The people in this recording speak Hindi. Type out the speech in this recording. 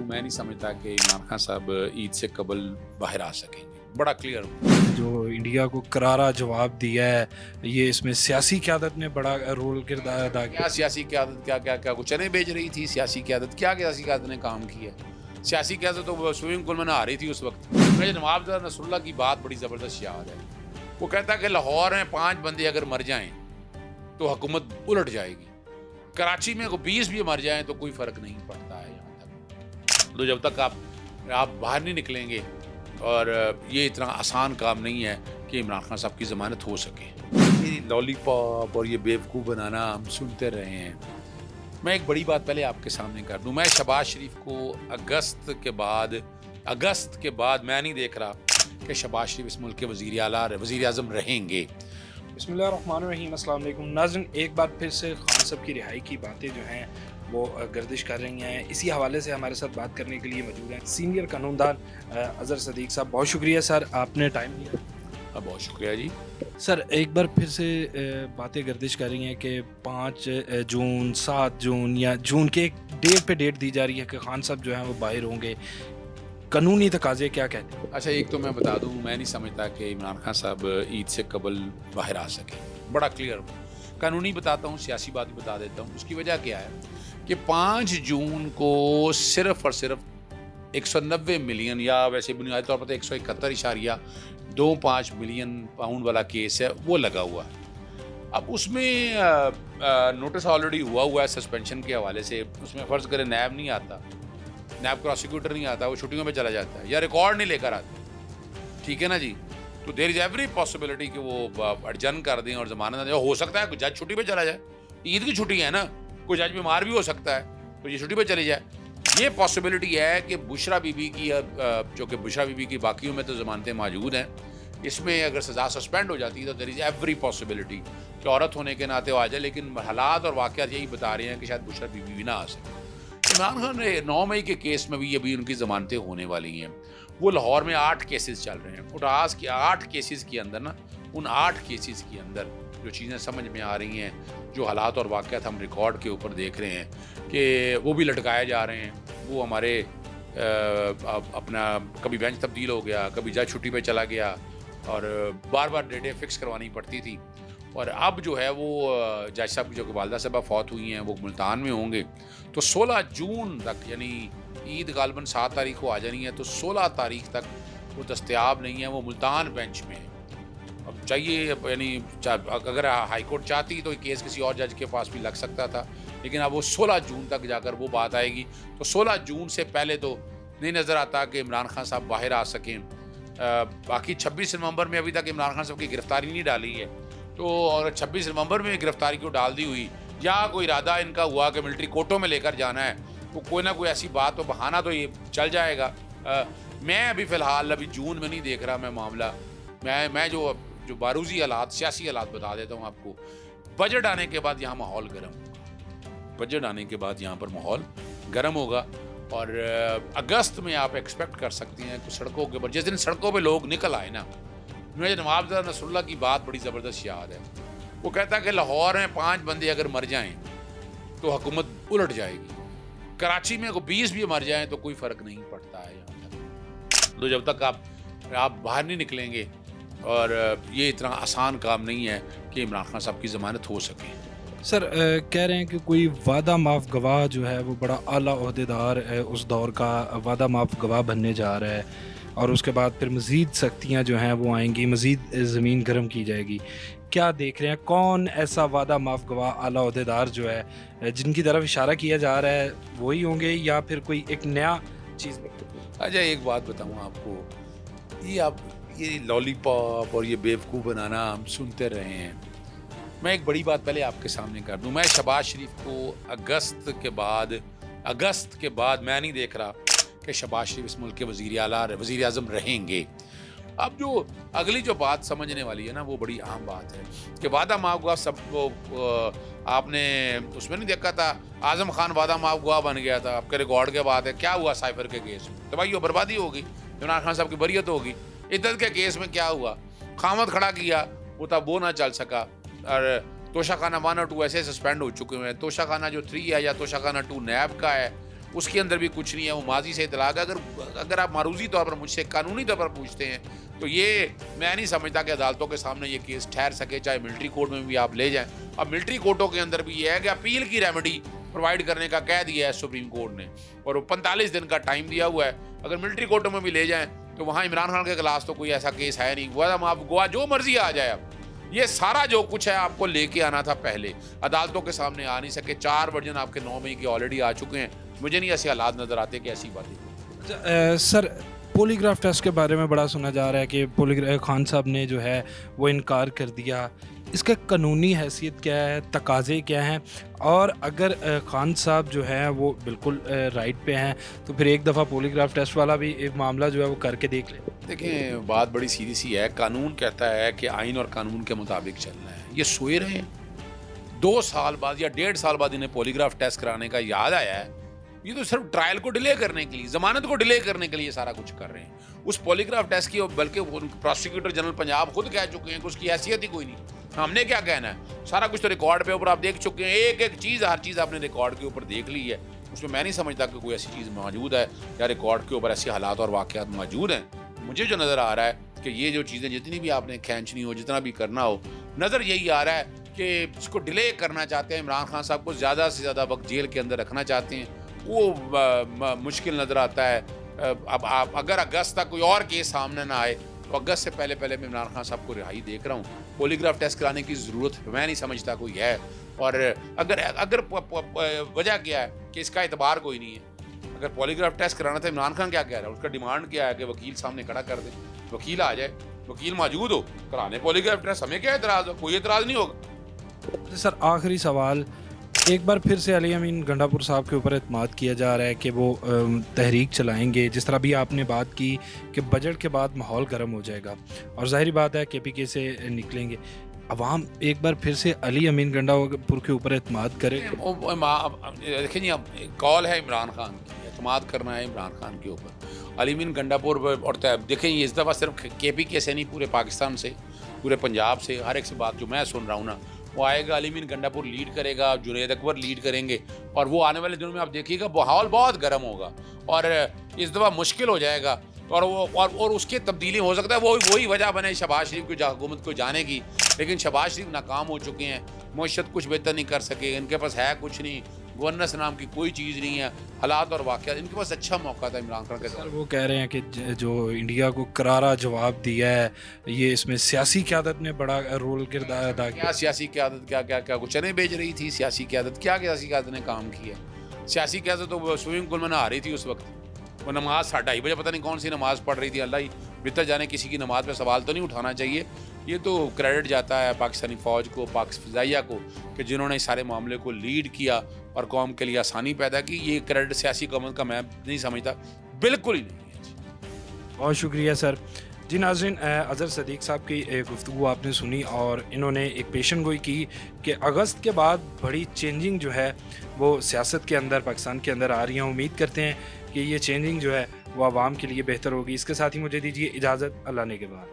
मैं नहीं समझता कि इमरान खान साहब ईद से कबल बाहर आ सकेंगे। बड़ा क्लियर जो इंडिया को करारा जवाब दिया है, ये इसमें सियासी क़यादत ने बड़ा रोल किरदार अदा किया। क्या सियासी क़यादत क्या कुछ चने बेच रही थी सियासी क़यादत, क्या सियासी क़यादत ने काम किया? सियासी क़यादत तो स्विमिंग पूल में नहा रही थी उस वक्त। मुझे नवाब नसरुल्लाह की बात बड़ी ज़बरदस्त याद है। वो कहता कि लाहौर में 5 बंदे अगर मर जाएं तो हुकूमत उलट जाएगी, कराची में को 20 भी मर जाएं तो कोई फ़र्क नहीं पड़ता है यहाँ तक। तो जब तक आप बाहर नहीं निकलेंगे, और ये इतना आसान काम नहीं है कि इमरान खान साहब की ज़मानत हो सके। ये लॉलीपॉप और ये बेवकूफ़ बनाना हम सुनते रहे हैं। मैं एक बड़ी बात पहले आपके सामने कर दूं, मैं शहबाज शरीफ को अगस्त के बाद मैं नहीं देख रहा कि शहबाज शरीफ इस मुल्क के वज़ीर आज़म रहेंगे। बिस्मिल्लाहिर्रहमानिर्रहीम, अस्सलाम वालेकुम नाज़रीन। एक बार फिर से खान साहब की रिहाई की बातें जो हैं वो गर्दिश कर रही हैं। इसी हवाले से हमारे साथ बात करने के लिए मौजूद हैं सीनियर कानूनदान अज़हर सदीक साहब। बहुत शुक्रिया सर, आपने टाइम दिया। बहुत शुक्रिया जी। सर, एक बार फिर से बातें गर्दिश कर रही हैं कि 5 जून, 7 जून या जून के एक डेट पे डेट दी जा रही है कि खान साहब जो हैं वो बाहर होंगे। कानूनी तकाजे क्या कहते हैं? अच्छा, एक तो मैं बता दूं, मैं नहीं समझता कि इमरान खान साहब ईद से कबल बाहर आ सके। बड़ा क्लियर कानूनी बताता हूं, सियासी बात भी बता देता हूं। उसकी वजह क्या है कि 5 जून को सिर्फ और सिर्फ 190 मिलियन या वैसे बुनियादी तौर पर 171.25 मिलियन पाउंड वाला केस है, वो लगा हुआ है। अब उसमें नोटिस ऑलरेडी हुआ है सस्पेंशन के हवाले से। उसमें फ़र्ज़ करें नैब नहीं आता, नैब प्रोसिक्यूटर नहीं आता, वो छुट्टियों में चला जाता है या रिकॉर्ड नहीं लेकर आता, ठीक है ना जी। तो देयर इज़ एवरी पॉसिबिलिटी कि वो एडजर्न कर दें और ज़मानत दें। हो सकता है जज छुट्टी पे चला जाए, ईद की छुट्टी है ना, कोई जज बीमार भी हो सकता है तो ये छुट्टी पे चली जाए। ये पॉसिबिलिटी है कि बुशरा बीबी की, जो कि बुशरा बीबी की बाकियों में तो ज़मानतें मौजूद हैं, इसमें अगर सज़ा सस्पेंड हो जाती है तो देयर इज़ एवरी पॉसिबिलिटी कि औरत होने के नाते आ जाए। लेकिन हालात और वाक़यात यही बता रहे हैं कि शायद बुशरा बीबी भी ना आ सके। इमरान खान 9 मई के केस में भी अभी उनकी ज़मानतें होने वाली हैं। वो लाहौर में 8 केसेस चल रहे हैं। उटास के 8 केसेस के अंदर ना, उन 8 केसेस के अंदर जो चीज़ें समझ में आ रही हैं, जो हालात और वाक़यात हम रिकॉर्ड के ऊपर देख रहे हैं कि वो भी लटकाए जा रहे हैं। वो हमारे अपना कभी बेंच तब्दील हो गया, कभी जज छुट्टी पे चला गया और बार बार डेटें फ़िक्स करवानी पड़ती थी। और अब जो है वो जज साहब की जो वालदा साहबा फौत हुई हैं, वो मुल्तान में होंगे। तो 16 जून तक, यानी ईद गालबन 7 तारीख को आ जानी है, तो 16 तारीख तक वो दस्तयाब नहीं है, वो मुल्तान बेंच में है। अब चाहिए, यानी अगर हाई कोर्ट चाहती तो केस किसी और जज के पास भी लग सकता था, लेकिन अब वो 16 जून तक जाकर वो बात आएगी। तो 16 जून से पहले तो नहीं नज़र आता कि इमरान खान साहब बाहर आ सकें। बाकी 26 नवंबर में अभी तक इमरान खान साहब की गिरफ्तारी नहीं डाली है, तो और 26 नवंबर में गिरफ्तारी को डाल दी हुई, या कोई इरादा इनका हुआ कि मिलिट्री कोर्टों में लेकर जाना है, तो कोई ना कोई ऐसी बात, तो बहाना तो ये चल जाएगा। मैं अभी फ़िलहाल अभी जून में नहीं देख रहा मैं मामला। मैं जो बारूजी हालात, सियासी हालात बता देता हूँ आपको। बजट आने के बाद यहाँ माहौल गर्म होगा, बजट आने के बाद यहाँ पर माहौल गर्म होगा, और अगस्त में आप एक्सपेक्ट कर सकते हैं कि सड़कों के ऊपर, जिस दिन सड़कों पर लोग निकल आए ना, मुझे नवाब नसरुल्लाह की बात बड़ी ज़बरदस्त याद है। वो कहता कि लाहौर में 5 बंदे अगर मर जाएं तो हुकूमत उलट जाएगी, कराची में को 20 भी मर जाएं तो कोई फ़र्क नहीं पड़ता है यहाँ तक। तो जब तक आप बाहर नहीं निकलेंगे, और ये इतना आसान काम नहीं है कि इमरान खान साहब की ज़मानत हो सके। सर, कह रहे हैं कि कोई वादा माफ़ गवाह जो है वो बड़ा आला ओहदेदार उस दौर का वादा माफ़ गवाह बनने जा रहा है, और उसके बाद फिर मज़ीद सख्तियाँ जो हैं वो आएंगी, मज़ीद ज़मीन गर्म की जाएगी। क्या देख रहे हैं, कौन ऐसा वादा माफ़ गवाह आला ओहदेदार जो है जिनकी तरफ इशारा किया जा रहा है, वही होंगे या फिर कोई एक नया चीज़? अच्छा, एक बात बताऊँ आपको, ये लॉलीपॉप और ये बेवकूफ़ बनाना हम सुनते रहे हैं। मैं एक बड़ी बात पहले आपके सामने कर दूं, मैं शहबाज शरीफ को अगस्त के बाद मैं नहीं देख रहा कि शहबाज शरीफ इस मुल्क के वज़ीर आज़म रहेंगे। अब जो अगली जो बात समझने वाली है ना, वो बड़ी अहम बात है कि वादा माफ़ गवाह सब वो आपने उसमें नहीं देखा था, आज़म खान वादा माफ़ गवाह बन गया था। आपके रिकॉर्ड के बाद है, क्या हुआ साइफर के केस में? तबाही और बर्बादी होगी, इमरान खान साहब की बरियत होगी। इद्दत के केस में क्या हुआ? खामद खड़ा किया, वो तब वो ना चल सका, और तोशाखाना 1 और 2 ऐसे सस्पेंड हो चुके हैं। तोशाखाना जो 3 है या तोशाखाना 2 नैब का है, उसके अंदर भी कुछ नहीं है, वो माजी से इतलाक है। अगर आप मारूजी तौर पर मुझसे कानूनी तौर पर पूछते हैं तो ये मैं नहीं समझता कि अदालतों के सामने ये केस ठहर सके, चाहे मिलिट्री कोर्ट में भी आप ले जाएं। अब मिलिट्री कोर्टों के अंदर भी ये है कि अपील की रेमेडी प्रोवाइड करने का कह दिया है सुप्रीम कोर्ट ने, और वो 45 दिन का टाइम दिया हुआ है। अगर मिलिट्री कोर्टों में भी ले जाएं तो वहाँ इमरान खान के खिलाफ तो कोई ऐसा केस है नहीं, वादा माफ गोवा जो मर्जी आ जाए। अब ये सारा जो कुछ है आपको लेके आना था पहले, अदालतों के सामने आ नहीं सके। 4 वर्जन आपके 9 मई के ऑलरेडी आ चुके हैं। मुझे नहीं ऐसे हालात नजर आते कि ऐसी बातें। सर, पॉलीग्राफ टेस्ट के बारे में बड़ा सुना जा रहा है कि खान साहब ने जो है वो इनकार कर दिया। इसका कानूनी हैसियत क्या है, तकाज़े क्या हैं, और अगर खान साहब जो है वो बिल्कुल राइट पे हैं तो फिर एक दफ़ा पॉलीग्राफ टेस्ट वाला भी एक मामला जो है वो करके देख ले। देखें, बात बड़ी सीधी सी है। कानून कहता है कि आइन और कानून के मुताबिक चलना है। ये सोए रहे हैं, 2 साल बाद या 1.5 साल बाद इन्हें पॉलीग्राफ टेस्ट कराने का याद आया है। ये तो सिर्फ ट्रायल को डिले करने के लिए, जमानत को डिले करने के लिए सारा कुछ कर रहे हैं। उस पॉलीग्राफ टेस्ट की बल्कि प्रोसिक्यूटर जनरल पंजाब खुद कह चुके हैं कि उसकी हैसियत ही कोई नहीं। हमने क्या कहना है, सारा कुछ तो रिकॉर्ड पे ऊपर आप देख चुके हैं। एक एक चीज़, हर चीज़ आपने रिकॉर्ड के ऊपर देख ली है। उसमें मैं नहीं समझता कि कोई ऐसी चीज़ मौजूद है या रिकॉर्ड के ऊपर ऐसे हालात और वाक़यात मौजूद हैं। मुझे जो नज़र आ रहा है कि ये जो चीज़ें जितनी भी आपने खींचनी हो, जितना भी करना हो, नज़र यही आ रहा है कि इसको डिले करना चाहते हैं। इमरान खान साहब को ज़्यादा से ज़्यादा वक्त जेल के अंदर रखना चाहते हैं। वो मुश्किल नज़र आता है। अब आप अगर अगस्त तक कोई और केस सामने ना आए तो अगस्त से पहले पहले मैं इमरान खान साहब को रिहाई देख रहा हूँ। पॉलीग्राफ टेस्ट कराने की ज़रूरत मैं नहीं समझता कोई है। और अगर वजह क्या है कि इसका एतबार कोई नहीं है। अगर पॉलीग्राफ टेस्ट कराना था, इमरान खान क्या कह रहा है, उसका डिमांड क्या है कि वकील सामने खड़ा कर दे, वकील आ जाए, वकील मौजूद हो, कराने पॉलीग्राफ टेस्ट। हमें क्या एतराज़ हो, कोई एतराज़ नहीं होगा। सर, आखिरी सवाल, एक बार फिर से अली अमीन गंडापुर साहब के ऊपर एतमाद किया जा रहा है कि वो तहरीक चलाएंगे। जिस तरह भी आपने बात की कि बजट के बाद माहौल गर्म हो जाएगा और ज़ाहिर बात है KPK से निकलेंगे। अवाम एक बार फिर से अली अमीन गंडापुर के ऊपर एतमाद करे। देखिए जी, अब कॉल है इमरान खान की, एतमाद करना है इमरान खान के ऊपर। अली अमीन गंडापुर और देखें, ये इस दफ़ा सिर्फ KPK से नहीं, पूरे पाकिस्तान से, पूरे पंजाब से, हर एक से बात जो मैं सुन रहा हूँ ना, वो आएगा। अली अमीन गंडापुर लीड करेगा, जुनैद अकबर लीड करेंगे, और वो आने वाले दिनों में आप देखिएगा माहौल बहुत गर्म होगा और इस दफ़ा मुश्किल हो जाएगा। और उसकी तब्दीली हो सकता है वही वजह बने शहबाज शरीफ की हुकूमत को जाने की। लेकिन शहबाज शरीफ नाकाम हो चुके हैं, मईशत कुछ बेहतर नहीं कर सके, इनके पास है कुछ नहीं, गवर्नेंस नाम की कोई चीज़ नहीं है। हालात और वाक़यात, इनके पास अच्छा मौका था इमरान खान के साथ। वो कह रहे हैं कि जो इंडिया को करारा जवाब दिया है, ये इसमें सियासी क़यादत ने बड़ा रोल किरदार अदा किया। क्या सियासी क़यादत, क्या कुछ चने बेच रही थी सियासी क़यादत? क्या सियासी क़यादत ने काम किया? सियासी क़यादत तो स्विमिंग पूल में नहा रही थी उस वक्त। वो नमाज 2:30 बजे पता नहीं कौन सी नमाज़ पढ़ रही थी। अल्लाह ही बेहतर जाने, किसी की नमाज पे सवाल तो नहीं उठाना चाहिए। ये तो क्रेडिट जाता है पाकिस्तानी फ़ौज को, पाकिस्तानी फ़िज़ाइया को, कि जिन्होंने इस सारे मामले को लीड किया और कौम के लिए आसानी पैदा की। ये क्रेडिट सियासी हुकूमत का मैं नहीं समझता, बिल्कुल ही नहीं है। बहुत शुक्रिया सर। जी नाज़रीन, अज़हर सदीक़ साहब की गुफ्तगू आपने सुनी और इन्होंने एक पेशन गोई की कि अगस्त के बाद बड़ी चेंजिंग जो है वो सियासत के अंदर, पाकिस्तान के अंदर आ रही है। उम्मीद करते हैं कि ये चेंजिंग जो है वो आवाम के लिए बेहतर होगी। इसके साथ ही मुझे दीजिए इजाज़त। अल्लाह ने के बाद।